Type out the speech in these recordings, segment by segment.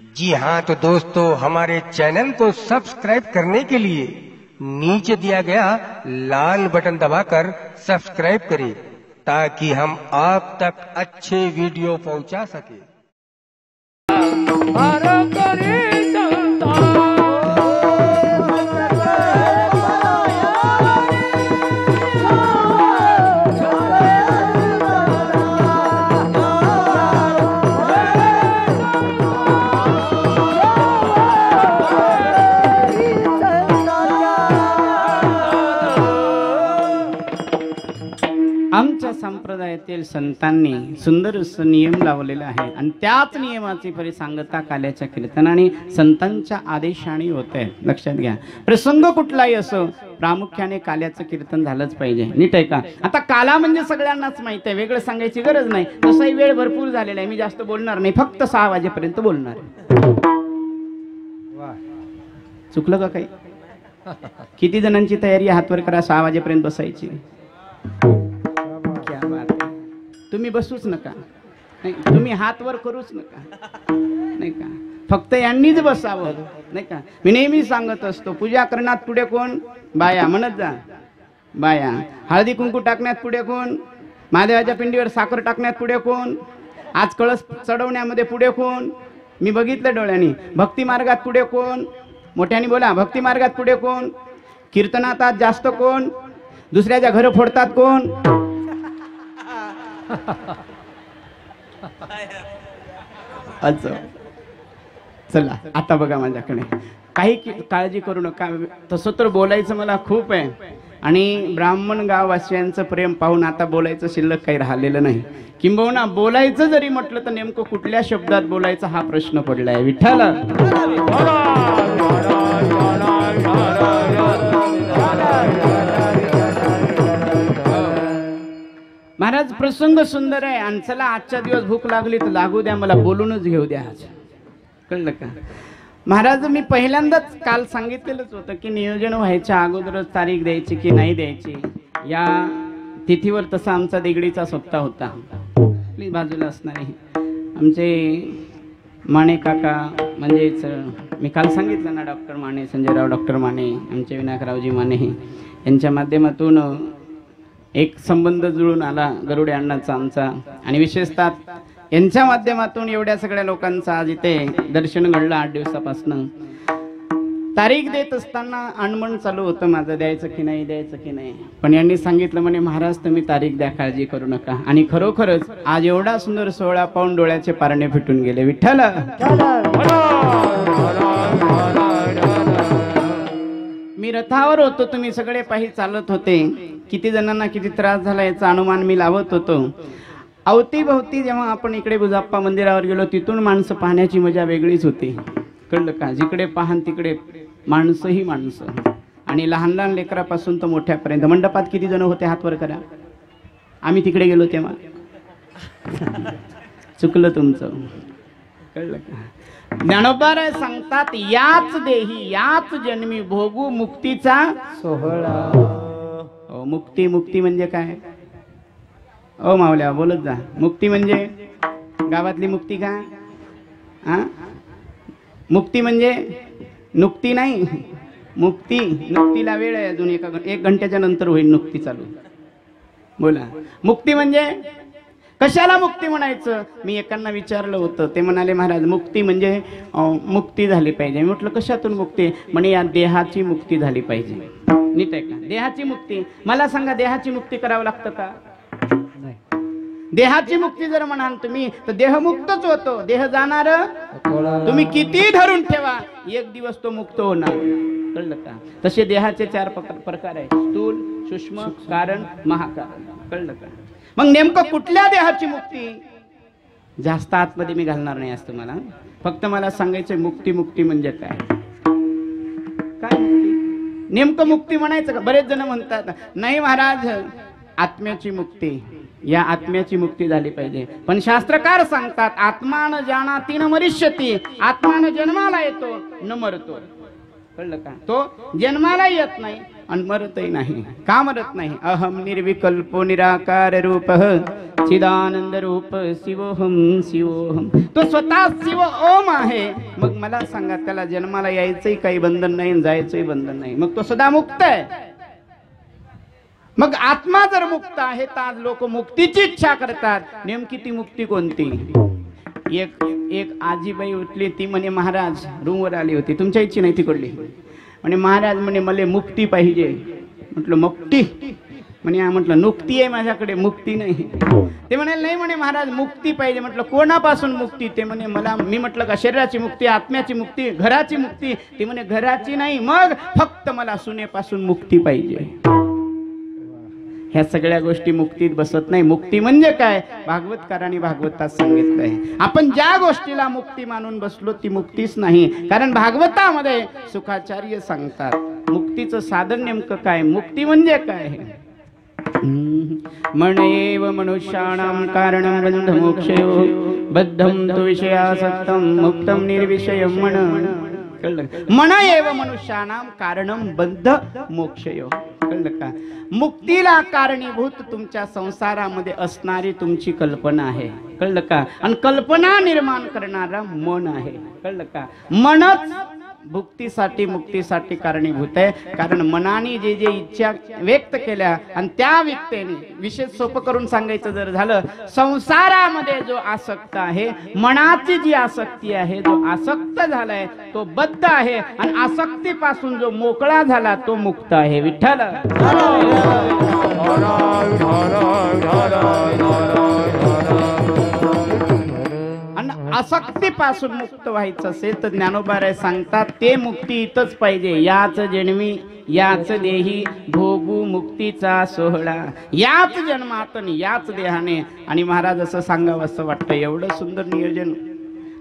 जी हाँ, तो दोस्तों हमारे चैनल को सब्सक्राइब करने के लिए नीचे दिया गया लाल बटन दबाकर सब्सक्राइब करें ताकि हम आप तक अच्छे वीडियो पहुंचा सके। आमच्या संप्रदायातील संतांनी सुंदर नियम लावलेला आहे आणि त्याच नियमाची परिसंगता काल्याच्या कीर्तनाने संतांच्या आदेशाने होते। लक्षात घ्या, प्रसंग कुठलाही असो प्रामुख्याने काल्याचं कीर्तन झालंच पाहिजे। नीट आहे का? आता काला म्हणजे सगळ्यांनाच माहित आहे, वेगळं सांगायची गरज नाही। तसाही वेळ भरपूर झालेला आहे, मी जास्त बोलणार नाही, फक्त 6 वाजेपर्यंत बोलणार आहे। चुकलं का काही? किती जणांची तयारी? हातवर करा, 6 वाजेपर्यंत बसायची। तुम्ही बसूच नका, नाही तुम्ही हात वर करूच नका, नाही का? फक्त यांनीच बसावं, नाही का? मी नेहमी सांगत असतो, पूजा करण्यात पुढे कोण? बाया, म्हणत जा बाया। हळदी कुंकू टाकण्यात पुढे कोण? महादेवाच्या पिंडीवर साखर टाकण्यात पुढे कोण? आज कळस चढवण्यामध्ये पुढे कोण? मी बघितलं डोळ्यांनी। भक्ती मार्गात पुढे कोण? मोठ्याने बोला, भक्ती मार्गात पुढे कोण? कीर्तनात आज जास्त कोण? दुसऱ्याच्या घर फोडतात कोण? अच्छा, चला आता बघा माझ्याकडे, काही काळजी करू नका। तसं तर बोलायचं मला खूप आहे आणि ब्राह्मण गाववासियांचं प्रेम पाहून आता बोलायचं शिल्लक काही राहिलेलं नाही। किंबहुना बोलायचं जरी म्हटलं तर नेमकं कुठल्या शब्दात बोलायचा हा प्रश्न पडलाय। विठ्ठल महाराज, प्रसंग सुंदर आहे आणि चला आजच्या दिवस भूक लागली तर लागू द्या, मला बोलूनच घेऊ द्या आज, कळलं का? महाराज, मी पहिल्यांदाच काल सांगितलेलंच होतं की नियोजन व्हायच्या अगोदरच तारीख द्यायची की नाही द्यायची या तिथीवर तसा आमचा देगडीचा सप्ताह होता। प्लीज बाजूला असणारे आमचे माने काका, म्हणजेच मी काल सांगितलं ना, डॉक्टर माने, संजयराव डॉक्टर माने, आमचे विनायकरावजी माने यांच्या माध्यमातून एक संबंध जुळून आला गरुडे अण्णाचा आमचा, आणि विशेषतः यांच्या माध्यमातून एवढ्या सगळ्या लोकांचा आज इथे दर्शन घडलं 8 दिवसापासून। तारीख देत असताना अणमण चालू होतं माझं, द्यायचं की नाही द्यायचं की नाही, पण यांनी सांगितलं म्हणे महाराज तुम्ही तारीख द्या, काळजी करू नका। आणि खरोखरच आज एवढा सुंदर सोहळा पाहून डोळ्याचे पारणे फिटून गेले। विठ्ठल मी रथावर होतो, तुम्ही सगळे पायी चालत होते, किती जणांना किती त्रास झाला याचा अनुमान मी लावत होतो। अवतीभवती जेव्हा आपण इकडे बुजाप्पा मंदिरावर गेलो तिथून माणसं पाहण्याची मजा वेगळीच होती, कळलं का? जिकडे पाहन तिकडे माणसं ही माणसं, आणि लहान लहान लेकरापासून तर मोठ्यापर्यंत। मंडपात किती जण होते? हातवर करा। आम्ही तिकडे गेलो तेव्हा चुकलं तुमचं, कळलं का? ज्ञानोबा सांगतात, याच देही याच जन्मी भोगू मुक्तीचा सोहळा। मुक्ती, मुक्ती म्हणजे काय? ओ मावल्या बोलत जा, मुक्ती म्हणजे गावातली मुक्ती का? मुक्ती म्हणजे नुक्ती नाही, मुक्ती, नुक्तीला वेळ आहे अजून, 1 घंट्याच्या नंतर होईल नुक्ती चालू। बोला, मुक्ती म्हणजे कशाला मुक्ती म्हणायचं? मी एकांना विचारलं होतं, ते म्हणाले महाराज मुक्ती म्हणजे मुक्ती झाली पाहिजे। मी म्हटलं कशातून मुक्ती? म्हणे या देहाची मुक्ती झाली पाहिजे। नीट आहे का? देहाची मुक्ती, मला सांगा देहाची मुक्ती करावं लागतं का? नाही। देहाची मुक्ती जर म्हणाल तुम्ही तर देहमुक्तच होतो, देह जाणार तुम्ही किती धरून ठेवा, एक दिवस तो मुक्त होणार, कळलं का? तसे देहाचे 4 प्रकार आहे, स्थूल, सूक्ष्म, कारण, महाकारण, कळलं का? मग नेमकं कुठल्या देहाची मुक्ती? जास्त आतमध्ये मी घालणार नाही आज तुम्हाला, फक्त मला सांगायचं मुक्ती, मुक्ती म्हणजे काय? काय मुक्ती? नेमकं मुक्ती म्हणायचं का? बरेच जण म्हणतात नाही महाराज आत्म्याची मुक्ती, या आत्म्याची मुक्ती झाली पाहिजे, पण शास्त्रकार सांगतात आत्मान जानाति न मरिष्यति, आत्मान जन्माला येतो न मरतो, कळलं का? तो जन्माला येत नाही आणि मरतही नाही. का मरत नाही? अहम निर्विकल्पो निराकार रूप चिदानंद रूप शिवोहम शिवोहम. तो स्वतः शिव ओम आहे. मग मला सांगा, त्याला जन्माला यायचंही काही बंधन नाही, जायचंही बंधन नाही, मग तो सदा मुक्त आहे. मग आत्मा जर मुक्त आहे तर आज लोक मुक्तीची इच्छा करतात. नेमकी ती मुक्ती कोणती? एक आजीबाई उठली, ती म्हणे महाराज, रूमवर आली होती, तुमच्या इच्छी नाही तिकडली, म्हणे महाराज म्हणे मला मुक्ती पाहिजे. म्हटलं मुक्ती? म्हणे म्हटलं नुक्ती आहे माझ्याकडे, मुक्ती नाही. ते म्हणे नाही म्हणे महाराज मुक्ती पाहिजे. म्हटलं कोणापासून मुक्ती? ते म्हणे मला. मी म्हटलं का शरीराची मुक्ती, आत्म्याची मुक्ती, घराची मुक्ती? ते म्हणे घराची नाही, मग फक्त मला सुनेपासून मुक्ती पाहिजे. ह्या सगळ्या गोष्टी मुक्तीत बसत नाही. मुक्ती म्हणजे काय? भागवतकारांनी भागवतात सांगितलंय. आपण ज्या गोष्टीला मुक्ती मानून बसलो ती मुक्तीच नाही. कारण भागवतामध्ये सुखाचार्य सांगतात मुक्तीचं साधन नेमकं काय, मुक्ती म्हणजे काय. मणैव मनुष्याणां कारणं बन्धमोक्षयो बद्धं तु विषयासक्तं मुक्तं निर्विषयं मन. कळलं? मन एव मनुष्याणां कारणं बद्ध मोक्षयो. कळलं का? मुक्तीला कारणीभूत तुमच्या संसारामध्ये असणारी तुमची कल्पना आहे. कळलं का? आणि कल्पना निर्माण करणारा मन आहे. कळलं का? मनच भुक्तीसाठी मुक्तीसाठी कारणीभूत आहे. कारण मनाने जे जे इच्छा व्यक्त केल्या आणि त्या व्यक्तीने, विशेष सोपं करून सांगायचं जर झालं, संसारामध्ये जो आसक्त आहे, मनाची जी आसक्ती आहे, जो आसक्त झालाय तो बद्ध आहे. आणि आसक्तीपासून जो मोकळा झाला तो मुक्त आहे. विठ्ठल. आसक्तीपासून मुक्त व्हायचं असेल तर ज्ञानोबाराय सांगतात ते मुक्ती इथंच पाहिजे. याच जन्मी याच देही भोगू मुक्तीचा सोहळा. याच जन्मात याच देहाने. आणि महाराज असं सांगावं असं वाटतं, एवढं सुंदर नियोजन,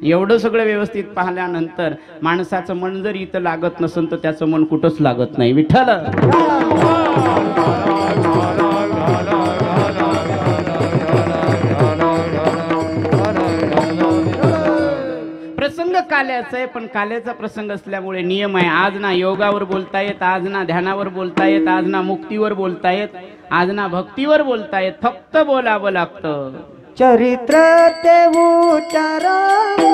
एवढं सगळं व्यवस्थित पाहिल्यानंतर माणसाचं मन जर इथं लागत नसेल तर त्याचं मन कुठंच लागत नाही. विठ्ठल. प्रसंग काल्याचा आहे, पण काल्याचा प्रसंग असल्यामुळे नियम आहे. आज ना योगावर बोलता येत, आज ना ध्यानावर बोलता येत, आज ना मुक्तीवर बोलता येत, आज ना भक्तीवर बोलता येत. फक्त बोलावं लागतं. चरित्र ते उच्चारावे